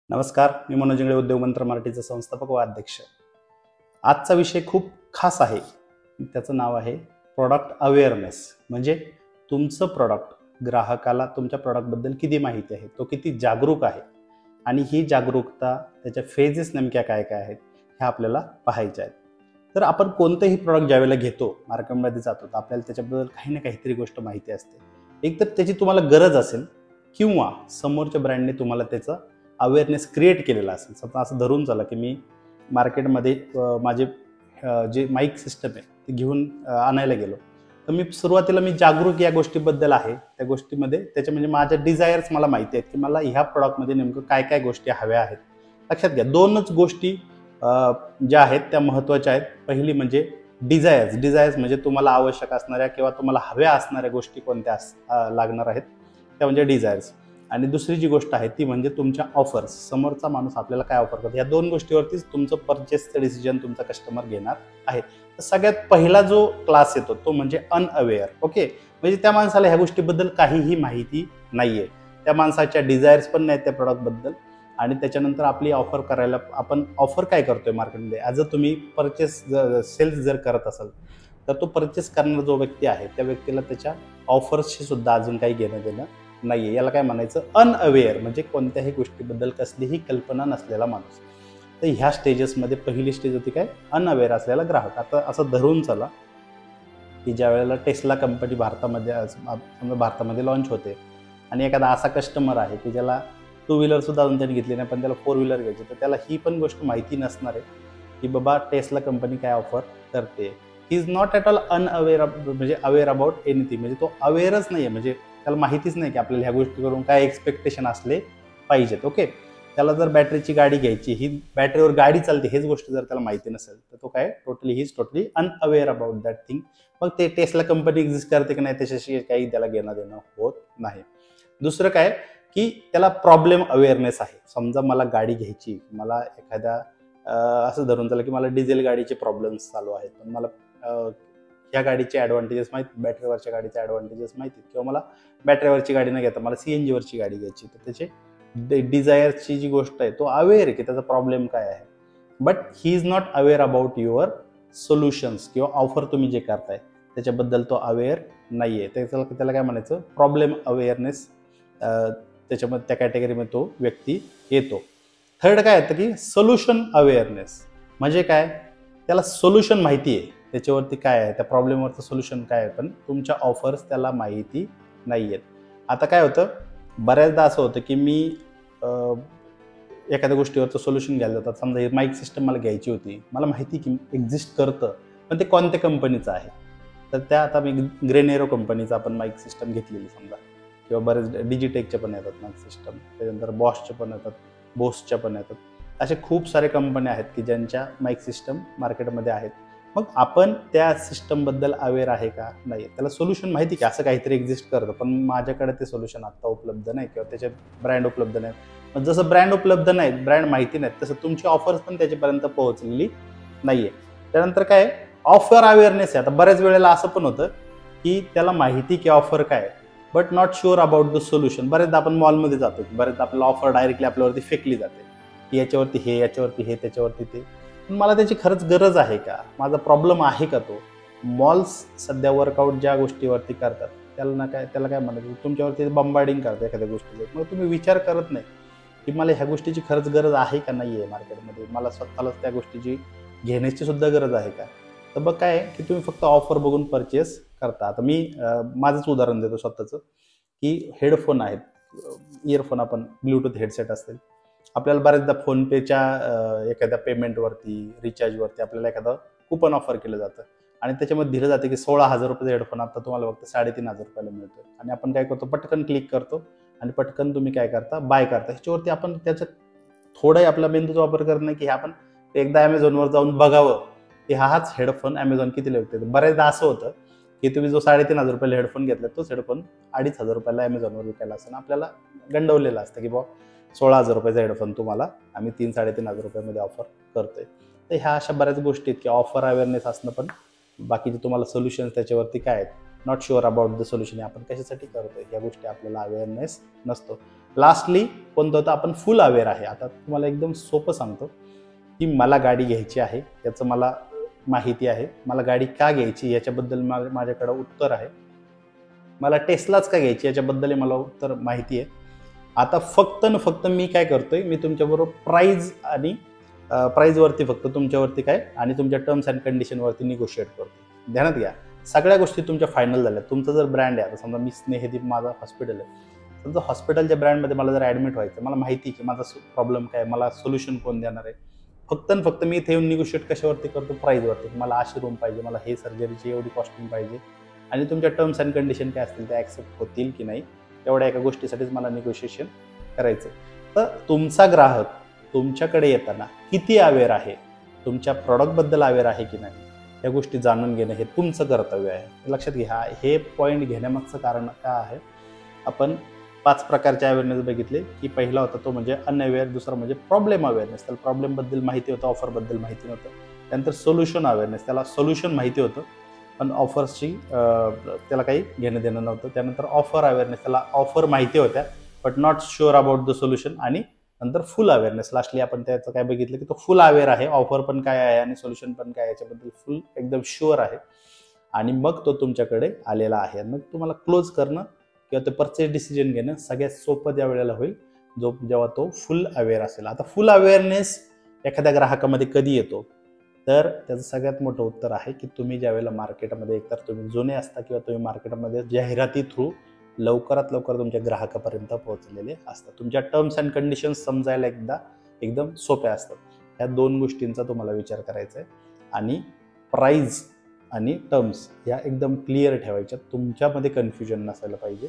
नमस्कार, मी मनोज इंगळे, उद्योग मंत्र मराठीचे संस्थापक व अध्यक्ष. आजचा विषय खूप खास आहे. त्याचं नाव आहे प्रॉडक्ट अवेअरनेस. म्हणजे तुमचं प्रॉडक्ट ग्राहकाला तुमच्या प्रॉडक्टबद्दल किती माहिती आहे, तो किती जागरूक आहे, आणि ही जागरूकता त्याच्या फेजेस नेमक्या काय काय आहेत हे आपल्याला पाहायचे आहेत. तर आपण कोणतंही प्रॉडक्ट ज्यावेळेला घेतो, मार्केटमध्ये जातो, तर आपल्याला त्याच्याबद्दल काही ना काहीतरी गोष्ट माहिती असते. एक तर त्याची तुम्हाला गरज असेल किंवा समोरच्या ब्रँडने तुम्हाला त्याचा अवेअरनेस क्रिएट केलेला असेल. समजा असं धरून चला की मी मार्केटमध्ये माझे जे माईक सिस्टम आहे ते घेऊन आणायला गेलो, तर मी सुरुवातीला जागरूक या गोष्टीबद्दल आहे. त्या गोष्टीमध्ये त्याच्या म्हणजे माझ्या डिझायर्स मला माहिती आहेत की मला ह्या प्रॉडक्टमध्ये नेमकं काय काय गोष्टी हव्या आहेत. लक्षात घ्या, दोनच गोष्टी ज्या आहेत त्या महत्त्वाच्या आहेत. पहिली म्हणजे डिझायर्स म्हणजे तुम्हाला आवश्यक असणाऱ्या किंवा तुम्हाला हव्या असणाऱ्या गोष्टी कोणत्या लागणार आहेत, त्या म्हणजे डिझायर्स. आणि दुसरी जी गोष्ट आहे ती म्हणजे तुमच्या ऑफर्स. समोरचा माणूस आपल्याला काय ऑफर करतो, या दोन गोष्टीवरतीच तुमचं परचेसचं डिसिजन तुमचा कस्टमर घेणार आहे. तर सगळ्यात पहिला जो क्लास येतो तो म्हणजे अनअवेअर. ओके, म्हणजे त्या माणसाला ह्या गोष्टीबद्दल काहीही माहिती नाहीये, त्या माणसाच्या डिझायर्स पण नाहीत त्या प्रॉडक्टबद्दल. आणि त्याच्यानंतर आपली ऑफर करायला आपण ऑफर काय करतोय मार्केटमध्ये, ॲज अ तुम्ही सेल्स जर करत असाल तर तो परचेस करणारा जो व्यक्ती आहे त्या व्यक्तीला त्याच्या ऑफर्सशी सुद्धा अजून काही घेणं देणं नाहीये. याला काय म्हणायचं, अनअवेअर, म्हणजे कोणत्याही गोष्टीबद्दल कसलीही कल्पना नसलेला माणूस. तर ह्या स्टेजेसमध्ये पहिली स्टेज होती काय, अनअवेअर असलेला ग्राहक. आता असं धरून चला की ज्या वेळेला टेस्ला कंपनी भारतामध्ये लॉन्च होते आणि एखादा असा कस्टमर आहे की ज्याला टू व्हीलर सुद्धा अजून त्यांनी घेतली नाही, पण त्याला फोर व्हीलर घ्यायची, तर त्याला ही पण गोष्ट माहिती नसणार आहे की बाबा टेस्ला कंपनी काय ऑफर करते. He is not at all unaware, म्हणजे अवेअर अबाउट एनिथिंग. म्हणजे तो अवेअरच नाही आहे, म्हणजे त्याला माहितीच नाही की आपल्याला ह्या गोष्टीकडून काय एक्सपेक्टेशन असले पाहिजेत. ओके, त्याला जर बॅटरीची गाडी घ्यायची, ही बॅटरीवर गाडी चालते हेच गोष्ट जर त्याला माहिती नसेल तर तो काय he is totally unaware about that thing. मग ते टेस्ला कंपनी एक्झिस्ट करते की नाही त्याच्याशी काही त्याला घेणं देणं होत नाही. दुसरं काय की त्याला प्रॉब्लेम अवेअरनेस आहे. समजा मला गाडी घ्यायची, मला एखाद्या असं धरून चला की मला डिझेल गाडीचे प्रॉब्लेम्स चालू आहेत, पण मला ह्या गाडीचे ॲडव्हान्टेजेस माहिती, बॅटरीवरच्या गाडीचे ॲडव्हान्टेजेस माहिती, किंवा मला बॅटरीवरची गाडी न घेता मला CNG वरची गाडी घ्यायची, तर त्याचे डिझायरची जी गोष्ट आहे तो अवेअर आहे की त्याचा प्रॉब्लेम काय आहे. But he is not aware about your solutions, किंवा ऑफर तुम्ही जे करताय त्याच्याबद्दल तो अवेअर नाही आहे. त्याला काय म्हणायचं, प्रॉब्लेम अवेअरनेस. त्याच्यामध्ये त्या कॅटेगरीमध्ये तो व्यक्ती येतो. थर्ड काय येतं की सोल्युशन अवेअरनेस. म्हणजे काय, त्याला सोल्युशन माहिती आहे, त्याच्यावरती काय आहे, त्या प्रॉब्लेमवरचं सोल्युशन काय आहे, पण तुमच्या ऑफर्स त्याला माहिती नाही आहेत. आता काय होतं, बऱ्याचदा असं होतं की मी एखाद्या गोष्टीवरचं सोल्युशन घ्यायला जातात. समजा ही माईक सिस्टम मला घ्यायची होती, मला माहिती की एक्झिस्ट करतं, पण ते कोणत्या कंपनीचं आहे. तर त्या आता मी ग्रेनेरो कंपनीचं आपण माईक सिस्टम घेतलेली समजा, किंवा बरेच डिजिटेकच्या पण येतात माईक सिस्टम, त्याच्यानंतर बॉशच्या पण येतात, बोसच्या पण येतात. असे खूप सारे कंपन्या आहेत की ज्यांच्या माईक सिस्टम मार्केटमध्ये आहेत. मग आपण त्या सिस्टमबद्दल अवेअर आहे का, नाही, त्याला सोल्युशन माहिती की असं काहीतरी एक्झिस्ट करतं, पण माझ्याकडे ते सोल्युशन आत्ता उपलब्ध नाही, किंवा त्याचे ब्रँड उपलब्ध नाही. मग जसं ब्रँड उपलब्ध नाहीत, ब्रँड माहिती नाहीत, तसं तुमची ऑफर्स पण त्याच्यापर्यंत पोहोचलेली नाहीये. त्यानंतर काय, ऑफर अवेअरनेस आहे. आता बऱ्याच वेळेला असं पण होतं की त्याला माहिती की ऑफर काय, but not sure about the solution. बरेचदा आपण मॉलमध्ये जातो की बरेचदा आपल्याला ऑफर डायरेक्टली आपल्यावरती फेकली जाते की याच्यावरती हे, याच्यावरती हे, त्याच्यावरती ते. मला त्याची खरंच गरज आहे का, माझा प्रॉब्लेम आहे का तो. मॉल्स सध्या वर्कआउट ज्या गोष्टीवरती करतात त्याला काय म्हणायचं, तुमच्यावरती बंबार्डिंग करतात एखाद्या गोष्टीचं. मग तुम्ही विचार करत नाही की मला ह्या गोष्टीची खरंच गरज आहे का नाही आहे मार्केटमध्ये, मला स्वतःलाच त्या गोष्टीची घेण्याची सुद्धा गरज आहे का. तर मग काय की तुम्ही फक्त ऑफर बघून परचेस करता. आता मी माझंच उदाहरण देतो स्वतःचं, की हेडफोन आहेत, इयरफोन, आपण ब्लूटूथ हेडसेट असतील, आपल्याला बऱ्याचदा फोनपेच्या एखाद्या पेमेंटवरती, रिचार्जवरती आपल्याला एखादं कुपन ऑफर केलं जातं, आणि त्याच्यामध्ये दिलं जातं की 16,000 रुपये हेडफोन आता तुम्हाला फक्त 3,500 रुपयाला मिळतो. आणि आपण काय करतो, पटकन क्लिक करतो आणि पटकन तुम्ही काय करता, बाय करता. ह्याच्यावरती आपण त्याच्यात थोडाही आपला मेंदूचा वापर करत नाही की आपण एकदा ॲमेझॉनवर जाऊन बघावं की हाच हेडफोन ॲमेझॉन कितीला विकते. बऱ्याचदा असं होतं की तुम्ही जो 3,500 रुपयाला हेडफोन घेतला तोच हेडफोन 2,500 रुपयाला ॲमेझॉनवर विकायला असताना आपल्याला गंडवलेलं असतं की बाबा 16,000 रुपयाचा हेडफोन तुम्हाला आम्ही 3,500 रुपयामध्ये ऑफर करतोय. तर ह्या अशा बऱ्याच गोष्टी आहेत की ऑफर अवेअरनेस असणं, पण बाकीचे तुम्हाला सोल्युशन्स त्याच्यावरती काय आहेत not sure about the solution. आपण कशासाठी करतोय या गोष्टी आपल्याला अवेअरनेस नसतो. लास्टली कोणतं होतं, आपण फुल अवेअर आहे. आता तुम्हाला एकदम सोपं सांगतो की मला गाडी घ्यायची आहे, त्याचं मला माहिती आहे. मला गाडी का घ्यायची याच्याबद्दल माझ्याकडे उत्तर आहे. मला टेस्लाच का घ्यायची याच्याबद्दल मला उत्तर माहिती आहे. आता फक्त न फक्त मी काय करतोय, मी तुमच्याबरोबर प्राईजवरती फक्त तुमच्यावरती काय आणि तुमच्या टर्म्स अँड कंडिशनवरती निगोशिएट करतो. ध्यानात घ्या, सगळ्या गोष्टी तुमच्या फायनल झाल्या. तुमचा जर ब्रँड आहे, आता समजा मी स्नेहदीप माझा हॉस्पिटल आहे, समजा हॉस्पिटलच्या ब्रँडमध्ये मला जर ॲडमिट व्हायचं, मला माहिती आहे की माझा प्रॉब्लेम काय, मला सोल्युशन कोण देणार आहे. फक्त न फक्त मी इथे येऊन निगोशिएट कशावरती करतो, प्राईजवरती. मला अशी रूम पाहिजे, मला हे सर्जरीची एवढी कॉस्टिंग पाहिजे आणि तुमच्या टर्म्स अँड कंडिशन काय असतील ते ॲक्सेप्ट होतील की नाही, एवढ्या एका गोष्टीसाठीच मला निगोशिएशन करायचं. तर तुमचा ग्राहक तुमच्याकडे येताना किती अवेअर आहे, तुमच्या प्रॉडक्टबद्दल अवेअर आहे की नाही, या गोष्टी जाणून घेणं हे तुमचं कर्तव्य आहे. लक्षात घ्या, हे पॉईंट घेण्यामागचं कारण काय आहे. आपण 5 प्रकारचे अवेअरनेस बघितले की पहिला होता तो म्हणजे अनअवेअर, दुसरा म्हणजे प्रॉब्लेम अवेअरनेस, त्याला प्रॉब्लेमबद्दल माहिती होतं, ऑफरबद्दल माहिती नव्हतं. त्यानंतर सोल्युशन अवेअरनेस, त्याला सोल्युशन माहिती होतं पण ऑफर्सची त्याला काही घेणं देणं नव्हतं. त्यानंतर ऑफर अवेअरनेस, त्याला ऑफर माहिती होत्या but not sure about the solution. आणि नंतर फुल अवेअरनेस, लास्टली आपण त्याचं काय बघितलं की तो फुल अवेअर आहे, ऑफर पण काय आहे आणि सोल्युशन पण काय याच्याबद्दल फुल एकदम शुअर आहे. आणि मग तो तुमच्याकडे आलेला आहे. मग तुम्हाला क्लोज करणं किंवा ते परचेस डिसिजन घेणं सगळ्यात सोपं त्या वेळेला होईल जेव्हा तो फुल अवेअर असेल. आता फुल अवेअरनेस एखाद्या ग्राहकामध्ये कधी येतो, तर त्याचं सगळ्यात मोठं उत्तर आहे की तुम्ही ज्यावेळेला मार्केटमध्ये, एकतर तुम्ही जुने असता किंवा तुम्ही मार्केटमध्ये जाहिराती थ्रू लवकरात लवकर तुमच्या ग्राहकापर्यंत पोहोचलेले असतात. तुमच्या टर्म्स अँड कंडिशन्स समजायला एकदम सोप्या असतात. ह्या 2 गोष्टींचा तुम्हाला विचार करायचा आहे. आणि प्राईज आणि टर्म्स ह्या एकदम क्लिअर ठेवायच्या, तुमच्यामध्ये कन्फ्युजन नसायला पाहिजे.